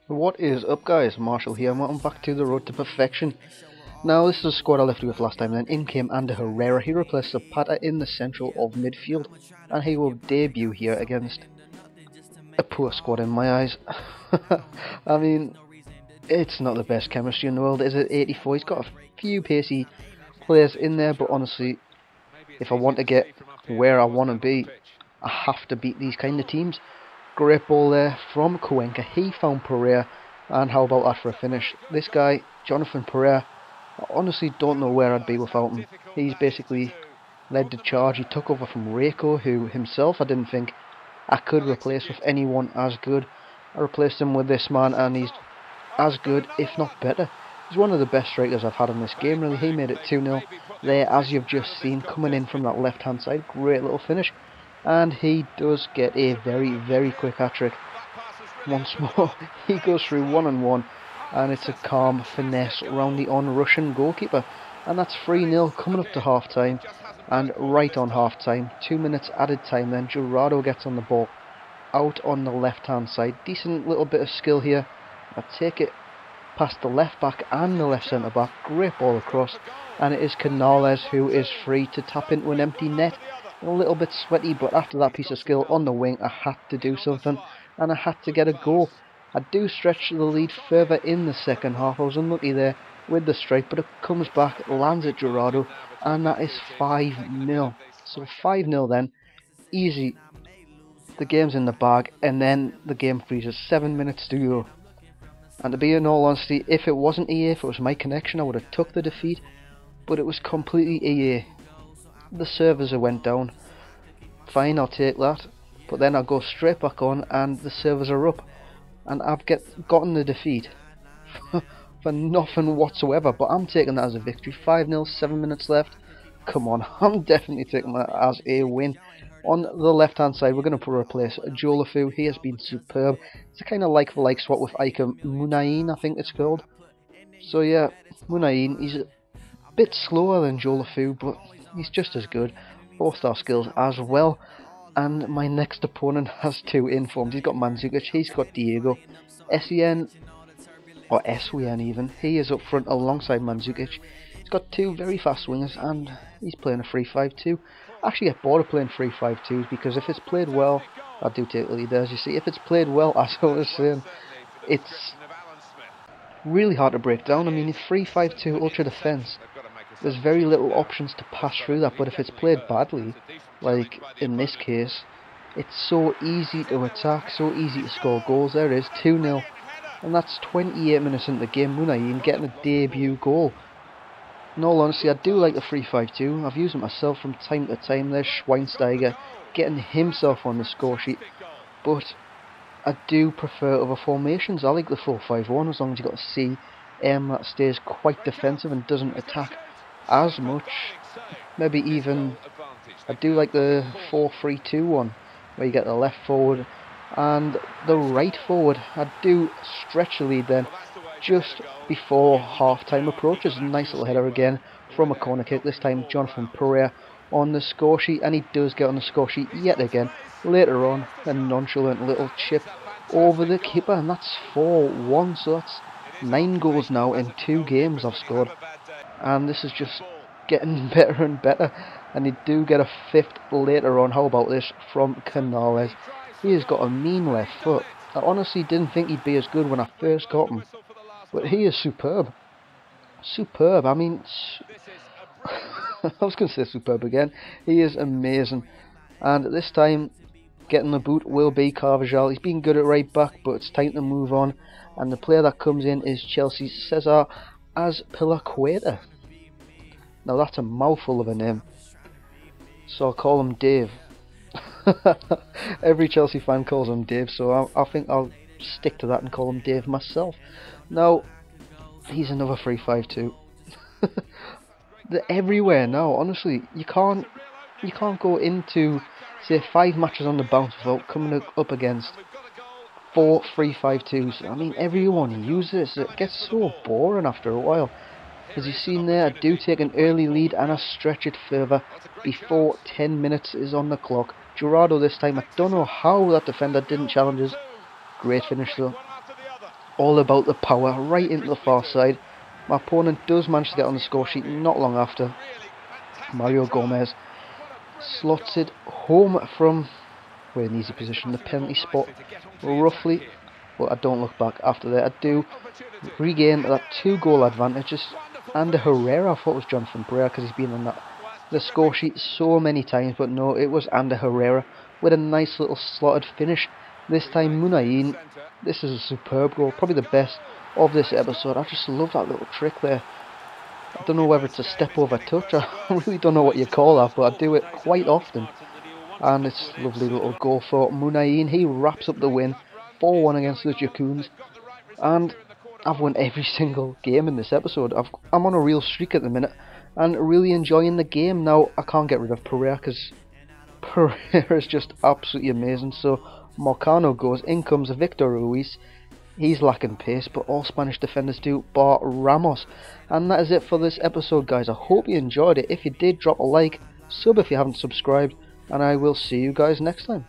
What is up, guys? Marshall here, and welcome back to the road to perfection. Now, this is a squad I left you with last time. Then in came Ander Herrera. He replaced Zapata in the central of midfield, and he will debut here against a poor squad in my eyes. I mean, it's not the best chemistry in the world, is it? 84. He's got a few pacey players in there, but honestly, if I want to get where I want to be, I have to beat these kind of teams. Great ball there from Cuenca. He found Pereira, and how about that for a finish? This guy, Jonathan Pereira, I honestly don't know where I'd be without him. He's basically led the charge. He took over from Reiko, who himself I didn't think I could replace with anyone as good. I replaced him with this man, and he's as good, if not better. He's one of the best strikers I've had in this game, really. He made it 2-0 there, as you've just seen, coming in from that left-hand side. Great little finish. And he does get a very quick hat-trick. Once more, he goes through 1-on-1, and it's a calm finesse round the on-Russian goalkeeper. And that's 3-0 coming up to half-time. And right on half-time, 2 minutes added time then, Gerardo gets on the ball out on the left-hand side. Decent little bit of skill here. I take it past the left-back and the left centre-back. Great ball across. And it is Canales who is free to tap into an empty net. A little bit sweaty, but after that piece of skill on the wing, I had to do something, and I had to get a goal. I do stretch the lead further in the second half. I was unlucky there with the strike, but it comes back, lands at Gerardo, and that is 5-0. So 5-0 then, easy. The game's in the bag, and then the game freezes. 7 minutes to go. And to be in all honesty, if it wasn't EA, if it was my connection, I would have took the defeat, but it was completely EA. The servers went down. Fine, I'll take that. But then I'll go straight back on and the servers are up. And I've gotten the defeat for nothing whatsoever. But I'm taking that as a victory. 5-0, 7 minutes left. Come on, I'm definitely taking that as a win. On the left hand side, we're going to replace Jolafu. He has been superb. It's a kind of like for like swap with Ika Munayin, I think it's called. So yeah, Munayin, he's a bit slower than Jolafu, but he's just as good. 4-star skills as well. And my next opponent has two informed. He's got Mandzukic, he's got Diego. Sen, or Swen even, he is up front alongside Mandzukic. He's got two very fast wingers, and he's playing a 3-5-2. I actually get bored of playing 3-5-2s, because if it's played well, I do take the lead there, as you see. If it's played well, as I was saying, it's really hard to break down. I mean, 3-5-2 ultra defense, there's very little options to pass through that, but if it's played badly, like in this case, it's so easy to attack, so easy to score goals. There it is, 2-0, and that's 28 minutes into the game. Munayin getting a debut goal. In all honesty, I do like the 3-5-2. I've used it myself from time to time. There's Schweinsteiger getting himself on the score sheet, but I do prefer other formations. I like the 4-5-1 as long as you've got a CM that stays quite defensive and doesn't attack as much. Maybe even I do like the 4-3-2 one, where you get the left forward and the right forward. I do stretch the lead then just before half time approaches. Nice little header again from a corner kick, this time Jonathan Pereira on the score sheet, and he does get on the score sheet yet again. Later on, a nonchalant little chip over the keeper, and that's 4-1. So that's 9 goals now in 2 games I've scored, and this is just getting better and better. And you do get a 5th later on. How about this from Canales? He has got a mean left foot. I honestly didn't think he'd be as good when I first got him, but he is superb. Superb, I mean, I was going to say superb again. He is amazing. And this time, getting the boot will be Carvajal. He's been good at right back, but it's time to move on. And the player that comes in is Chelsea's Cesar Azpilicueta. Now that's a mouthful of a name, so I'll call him Dave. Every Chelsea fan calls him Dave, so I think I'll stick to that and call him Dave myself. Now, he's another 3-5-2. They're everywhere now, honestly. You can't go into, say, 5 matches on the bounce without coming up against 4 3-5-2s. I mean, everyone uses it. It gets so boring after a while. As you've seen there, I do take an early lead and I stretch it further before 10 minutes is on the clock. Gerardo this time, I don't know how that defender didn't challenge us. Great finish though. all about the power right into the far side. My opponent does manage to get on the score sheet not long after. Mario Gomez slots it home from an easy position, the penalty spot, roughly. But I don't look back after that. I do regain that 2-goal advantage. Ander Herrera, I thought it was Jonathan Brea because he's been on the score sheet so many times, but no, it was Ander Herrera with a nice little slotted finish. This time Munayin, this is a superb goal, probably the best of this episode. I just love that little trick there. I don't know whether it's a step over touch, I really don't know what you call that, but I do it quite often. And it's a lovely little goal for Munayin. He wraps up the win, 4-1 against the Jacoons. And I've won every single game in this episode. I'm on a real streak at the minute and really enjoying the game. Now, I can't get rid of Pereira because Pereira is just absolutely amazing. So Marcano goes, in comes Victor Ruiz. He's lacking pace, but all Spanish defenders do, bar Ramos. And that is it for this episode, guys. I hope you enjoyed it. If you did, drop a like, sub if you haven't subscribed, and I will see you guys next time.